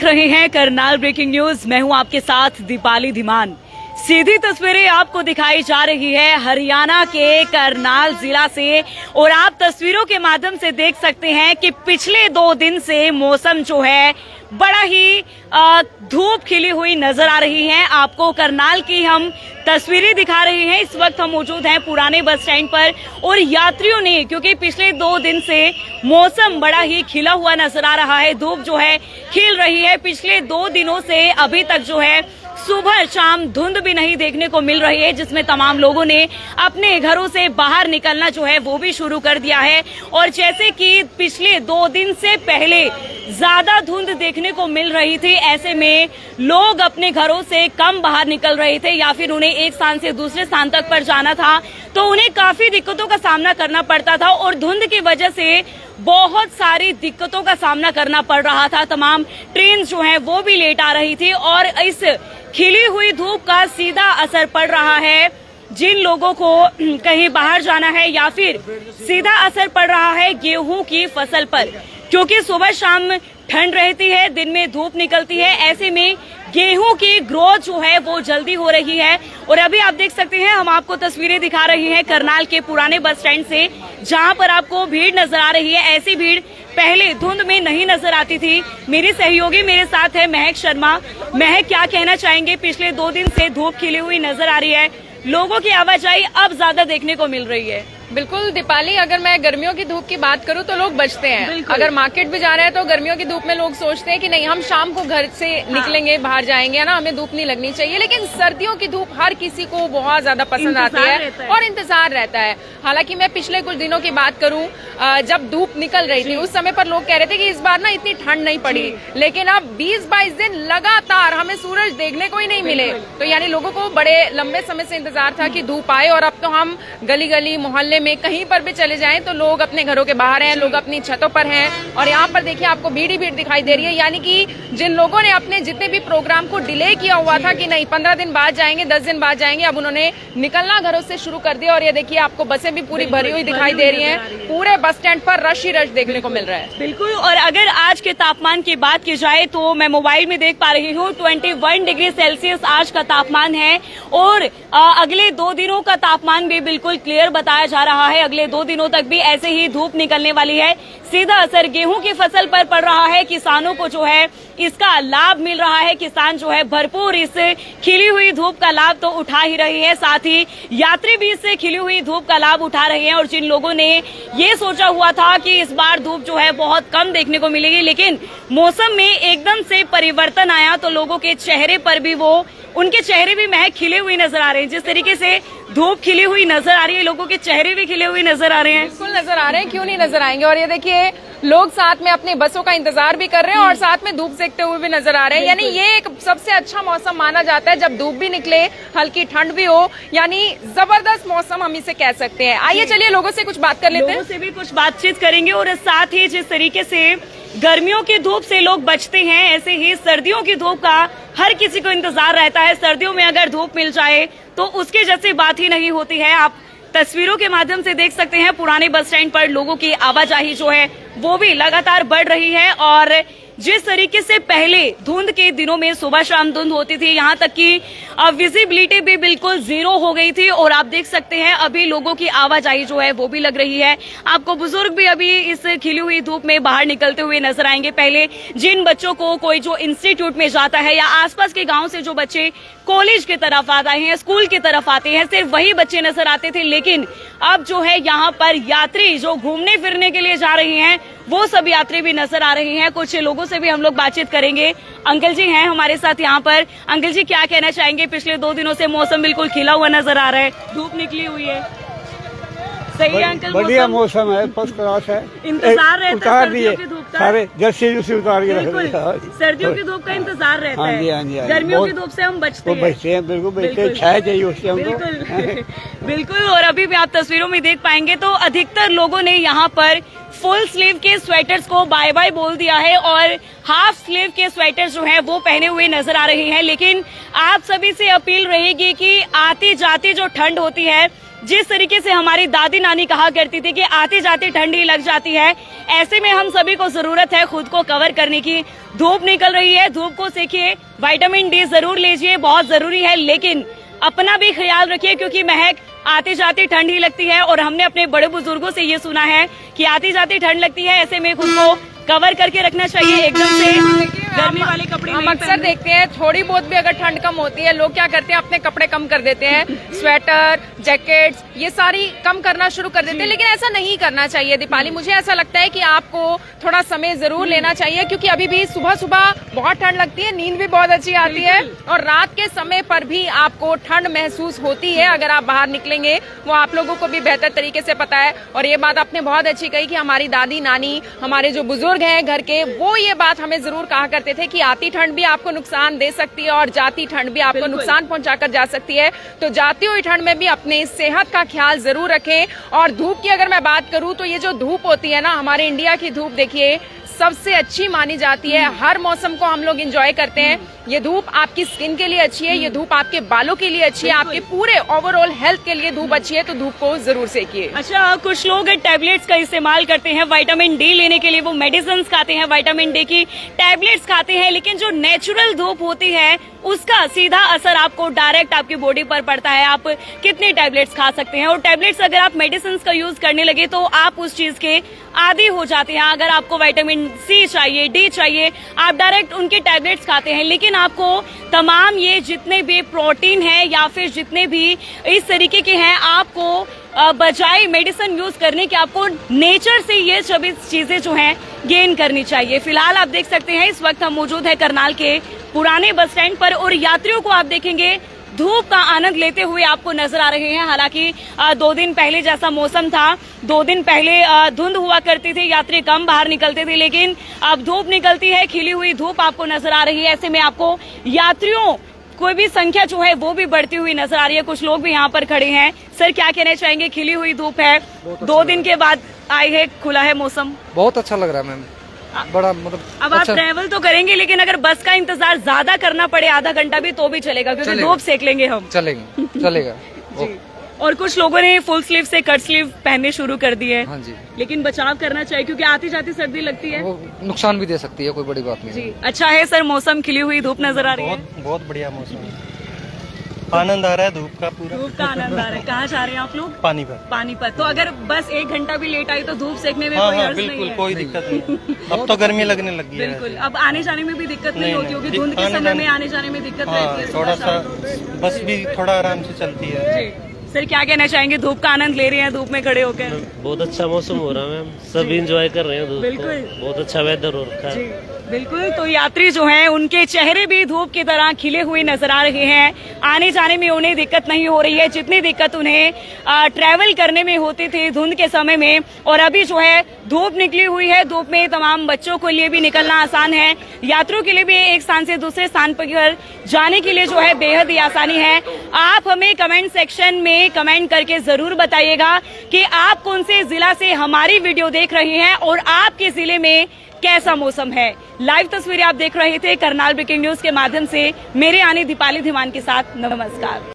रहे हैं Karnal breaking news. मैं हूं आपके साथ दीपाली धीमान। सीधी तस्वीरें आपको दिखाई जा रही है हरियाणा के करनाल जिला से, और आप तस्वीरों के माध्यम से देख सकते हैं कि पिछले 2 दिन से मौसम जो है बड़ा ही धूप खिली हुई नजर आ रही है। आपको करनाल की हम तस्वीरें दिखा रहे हैं। इस वक्त हम मौजूद हैं पुराने बस स्टैंड पर, और यात्रियों ने, क्योंकि पिछले 2 दिन से मौसम बड़ा ही खिला हुआ नजर आ रहा है, धूप जो है खिल रही है। पिछले 2 दिनों से अभी तक जो है सुबह शाम धुंध भी नहीं देखने को मिल रही है, जिसमें तमाम लोगों ने अपने घरों से बाहर निकलना जो है वो भी शुरू कर दिया है। और जैसे कि पिछले 2 दिन से पहले ज्यादा धुंध देखने को मिल रही थी, ऐसे में लोग अपने घरों से कम बाहर निकल रहे थे, या फिर उन्हें एक स्थान से दूसरे स्थान तक पर जाना था तो उन्हें काफी दिक्कतों का सामना करना पड़ता था, और धुंध की वजह से बहुत सारी दिक्कतों का सामना करना पड़ रहा था। तमाम ट्रेन जो है वो भी लेट आ रही थी, और इस खिली हुई धूप का सीधा असर पड़ रहा है जिन लोगों को कहीं बाहर जाना है, या फिर सीधा असर पड़ रहा है गेहूं की फसल पर, क्योंकि सुबह शाम ठंड रहती है, दिन में धूप निकलती है। ऐसे में गेहूं की ग्रोथ जो है वो जल्दी हो रही है। और अभी आप देख सकते हैं, हम आपको तस्वीरें दिखा रही हैं करनाल के पुराने बस स्टैंड से, जहां पर आपको भीड़ नजर आ रही है। ऐसी भीड़ पहले धुंध में नहीं नजर आती थी। मेरी सहयोगी मेरे साथ है महक शर्मा। महक, क्या कहना चाहेंगे? पिछले 2 दिन से धूप खिली हुई नजर आ रही है, लोगों की आवाजाही अब ज्यादा देखने को मिल रही है। बिल्कुल दीपाली, अगर मैं गर्मियों की धूप की बात करूं तो लोग बचते हैं। अगर मार्केट भी जा रहे हैं तो गर्मियों की धूप में लोग सोचते हैं कि नहीं, हम शाम को घर से निकलेंगे, बाहर जाएंगे, है ना, हमें धूप नहीं लगनी चाहिए। लेकिन सर्दियों की धूप हर किसी को बहुत ज्यादा पसंद आती है और इंतजार रहता है। हालांकि मैं पिछले कुछ दिनों की बात करूं, जब धूप निकल रही थी उस समय पर लोग कह रहे थे कि इस बार ना इतनी ठंड नहीं पड़ी, लेकिन अब 20-22 दिन लगातार हमें सूरज देखने को ही नहीं मिले। तो यानी लोगों को बड़े लंबे समय से इंतजार था कि धूप आए, और अब तो हम गली गली मोहल्ले में कहीं पर भी चले जाएं तो लोग अपने घरों के बाहर हैं, लोग अपनी छतों पर हैं। और यहाँ पर देखिए आपको भीड़ ही भीड़ दिखाई दे रही है। यानी कि जिन लोगों ने अपने जितने भी प्रोग्राम को डिले किया हुआ था कि नहीं 15 दिन बाद जाएंगे, 10 दिन बाद जाएंगे, अब उन्होंने निकलना घरों से शुरू कर दिया। और ये देखिए आपको बसें भी पूरी भरी हुई दिखाई दे रही है। पूरे बस स्टैंड पर रश ही रश देखने को मिल रहा है। बिल्कुल। और अगर आज के तापमान की बात की जाए तो मैं मोबाइल में देख पा रही हूँ 21 डिग्री सेल्सियस आज का तापमान है, और अगले 2 दिनों का तापमान भी बिल्कुल क्लियर बताया जा रहा है। अगले 2 दिनों तक भी ऐसे ही धूप निकलने वाली है। सीधा असर गेहूं की फसल पर पड़ रहा है। किसानों को जो है इसका लाभ मिल रहा है। किसान जो है भरपूर इस खिली हुई धूप का लाभ तो उठा ही रहे हैं, साथ ही यात्री भी इससे खिली हुई धूप का लाभ उठा रहे हैं। और जिन लोगों ने ये सोचा हुआ था कि इस बार धूप जो है बहुत कम देखने को मिलेगी, लेकिन मौसम में एकदम से परिवर्तन आया तो लोगों के चेहरे पर भी उनके चेहरे भी महक खिले हुए नजर आ रहे हैं। जिस तरीके से धूप खिली हुई नजर आ रही है, लोगों के चेहरे भी खिले हुए नजर आ रहे हैं। बिल्कुल नजर आ रहे हैं, क्यों नहीं नजर आएंगे। और ये देखिए लोग साथ में अपनी बसों का इंतजार भी कर रहे हैं और साथ में धूप सेकते हुए भी नजर आ रहे हैं। यानी ये एक सबसे अच्छा मौसम माना जाता है, जब धूप भी निकले, हल्की ठंड भी हो, यानी जबरदस्त मौसम हम इसे कह सकते हैं। आइए चलिए लोगों से कुछ बात कर लेते हैं, लोगों से भी कुछ बातचीत करेंगे। और साथ ही जिस तरीके से गर्मियों की धूप से लोग बचते हैं, ऐसे ही सर्दियों की धूप का हर किसी को इंतजार रहता है। सर्दियों में अगर धूप मिल जाए तो उसके जैसी बात ही नहीं होती है। आप तस्वीरों के माध्यम से देख सकते हैं पुराने बस स्टैंड पर लोगों की आवाजाही जो है वो भी लगातार बढ़ रही है। और जिस तरीके से पहले धुंध के दिनों में सुबह शाम धुंध होती थी, यहाँ तक कि विजिबिलिटी भी बिल्कुल 0 हो गई थी। और आप देख सकते हैं अभी लोगों की आवाजाही जो है वो भी लग रही है। आपको बुजुर्ग भी अभी इस खिली हुई धूप में बाहर निकलते हुए नजर आएंगे। पहले जिन बच्चों को कोई जो इंस्टीट्यूट में जाता है, या आसपास के गाँव से जो बच्चे कॉलेज की तरफ आते हैं, स्कूल की तरफ आते हैं, सिर्फ वही बच्चे नजर आते थे। लेकिन अब जो है यहाँ पर यात्री जो घूमने फिरने के लिए जा रहे हैं, वो सब यात्री भी नजर आ रहे हैं। कुछ लोगों से भी हम लोग बातचीत करेंगे। अंकल जी हैं हमारे साथ यहाँ पर। अंकल जी, क्या कहना चाहेंगे? पिछले 2 दिनों से मौसम बिल्कुल खिला हुआ नजर आ रहा है, धूप निकली हुई है, सही है अंकल? बढ़िया मौसम है, फर्स्ट क्लास है। इंतजार रहता है उतार दिए सर्दियों की धूप का। सारे जर्सी उतार के बिल्कुल, सर्दियों की धूप का इंतजार रहता है। हाँ जी, गर्मियों की धूप से हम बचते हैं। बिल्कुल बचते हैं, छाया चाहिए उससे हमको। बिल्कुल। और अभी भी आप तस्वीरों में देख पाएंगे तो अधिकतर लोगों ने यहाँ पर फुल स्लीव के स्वेटर्स को बाय बाय बोल दिया है, और हाफ स्लीव के स्वेटर्स जो हैं वो पहने हुए नजर आ रहे हैं। लेकिन आप सभी से अपील रहेगी कि आती जाती जो ठंड होती है, जिस तरीके से हमारी दादी नानी कहा करती थी कि आती जाती ठंड ही लग जाती है, ऐसे में हम सभी को जरूरत है खुद को कवर करने की। धूप निकल रही है, धूप को सेकिए, विटामिन डी जरूर लीजिए, बहुत जरूरी है, लेकिन अपना भी ख्याल रखिए क्योंकि महक आती जाती ठंड ही लगती है और हमने अपने बड़े बुजुर्गों से ये सुना है कि आती जाती ठंड लगती है, ऐसे में खुद को कवर करके रखना चाहिए। एकदम से गर्मी वाले कपड़े हम अक्सर देखते हैं थोड़ी बहुत भी अगर ठंड कम होती है, लोग क्या करते हैं अपने कपड़े कम कर देते हैं, स्वेटर, जैकेट्स, ये सारी कम करना शुरू कर देते हैं, लेकिन ऐसा नहीं करना चाहिए। दीपाली, मुझे ऐसा लगता है कि आपको थोड़ा समय जरूर लेना चाहिए क्योंकि अभी भी सुबह सुबह बहुत ठंड लगती है, नींद भी बहुत अच्छी आती है और रात के समय पर भी आपको ठंड महसूस होती है अगर आप बाहर निकलेंगे, वो आप लोगों को भी बेहतर तरीके से पता है। और ये बात आपने बहुत अच्छी कही कि हमारी दादी नानी, हमारे जो बुजुर्ग हैं घर के, वो ये बात हमें जरूर कहा करते थे कि आती ठंड भी आपको नुकसान दे सकती है और जाती ठंड भी आपको नुकसान पहुंचाकर जा सकती है। तो जाती हुई ठंड में भी अपने सेहत का ख्याल जरूर रखें। और धूप की अगर मैं बात करूं तो ये जो धूप होती है ना, हमारे इंडिया की धूप देखिए सबसे अच्छी मानी जाती है, हर मौसम को हम लोग एंजॉय करते हैं। ये धूप आपकी स्किन के लिए अच्छी है, ये धूप आपके बालों के लिए अच्छी है, आपके पूरे ओवरऑल हेल्थ के लिए धूप अच्छी है, तो धूप को जरूर सेकिए। अच्छा, कुछ लोग टैबलेट्स का इस्तेमाल करते हैं विटामिन डी लेने के लिए, वो मेडिसिन खाते हैं, विटामिन डी की टैबलेट्स खाते हैं, लेकिन जो नेचुरल धूप होती है उसका सीधा असर आपको डायरेक्ट आपकी बॉडी पर पड़ता है। आप कितनी टैबलेट्स खा सकते हैं, और टैबलेट्स अगर आप मेडिसिन का यूज करने लगे तो आप उस चीज के आदी हो जाते हैं। अगर आपको विटामिन सी चाहिए, डी चाहिए, आप डायरेक्ट उनके टैबलेट्स खाते हैं, लेकिन आपको तमाम ये जितने भी प्रोटीन है या फिर जितने भी इस तरीके के हैं, आपको बजाय मेडिसिन यूज करने के आपको नेचर से ये सभी चीजें जो हैं गेन करनी चाहिए। फिलहाल आप देख सकते हैं इस वक्त हम मौजूद है करनाल के पुराने बस स्टैंड पर और यात्रियों को आप देखेंगे धूप का आनंद लेते हुए आपको नजर आ रहे हैं। हालांकि 2 दिन पहले जैसा मौसम था, 2 दिन पहले धुंध हुआ करती थी, यात्री कम बाहर निकलते थे, लेकिन अब धूप निकलती है, खिली हुई धूप आपको नजर आ रही है। ऐसे में आपको यात्रियों कोई भी संख्या जो है वो भी बढ़ती हुई नजर आ रही है। कुछ लोग भी यहाँ पर खड़े हैं। सर, क्या कहना चाहेंगे? खिली हुई धूप है, 2 दिन के बाद आई है, खुला है मौसम, बहुत अच्छा लग रहा है मैम, बड़ा मतलब अब अच्छा। आप ट्रैवल तो करेंगे, लेकिन अगर बस का इंतजार ज्यादा करना पड़े, आधा घंटा भी, तो भी चलेगा क्योंकि धूप सेक लेंगे हम। चलेगा जी। और कुछ लोगों ने फुल स्लीव से कट स्लीव पहनने शुरू कर दिए हैं। हाँ जी, लेकिन बचाव करना चाहिए क्योंकि आती जाती सर्दी लगती है, वो नुकसान भी दे सकती है, कोई बड़ी बात नहीं है। जी। अच्छा है सर, मौसम खिली हुई धूप नजर आ रही है, बहुत बढ़िया मौसम है, आनंद आ रहा है धूप का पूरा। धूप का आनंद आ रहा है। कहाँ जा रहे हैं आप लोग? पानीपत। पानीपत। तो अगर बस 1 घंटा भी लेट आई तो धूप सेकने में हाँ कोई हाँ अर्ज नहीं बिल्कुल, है। कोई दिक्कत नहीं। अब तो गर्मी लगने लगी है। बिल्कुल, अब आने जाने में भी दिक्कत नहीं नहीं, होती होगी, धुंध के आने समय जाने- में आने जाने में दिक्कत हाँ, रहती है। थोड़ा सुबह सा शाम। बस भी थोड़ा आराम से चलती है। जी। सर, क्या कहना चाहेंगे? धूप का आनंद ले रहे हैं धूप में खड़े होकर? बहुत अच्छा मौसम हो रहा है मैम, सभी इंजॉय कर रहे हैं धूप को, बिल्कुल। बहुत अच्छा वेदर हो रखा है। जी बिल्कुल। तो यात्री जो हैं उनके चेहरे भी धूप की तरह खिले हुए नजर आ रहे हैं, आने जाने में उन्हें दिक्कत नहीं हो रही है जितनी दिक्कत उन्हें ट्रैवल करने में होती थी धुंध के समय में। और अभी जो है धूप निकली हुई है, धूप में तमाम बच्चों के लिए भी निकलना आसान है, यात्रियों के लिए भी एक स्थान से दूसरे स्थान पर जाने के लिए जो है बेहद ही आसानी है। आप हमें कमेंट सेक्शन में कमेंट करके जरूर बताइएगा कि आप कौन से जिला से हमारी वीडियो देख रहे हैं और आपके जिले में कैसा मौसम है। लाइव तस्वीरें आप देख रहे थे करनाल ब्रेकिंग न्यूज के माध्यम से। मेरे यानी दीपाली धीमान के साथ नमस्कार।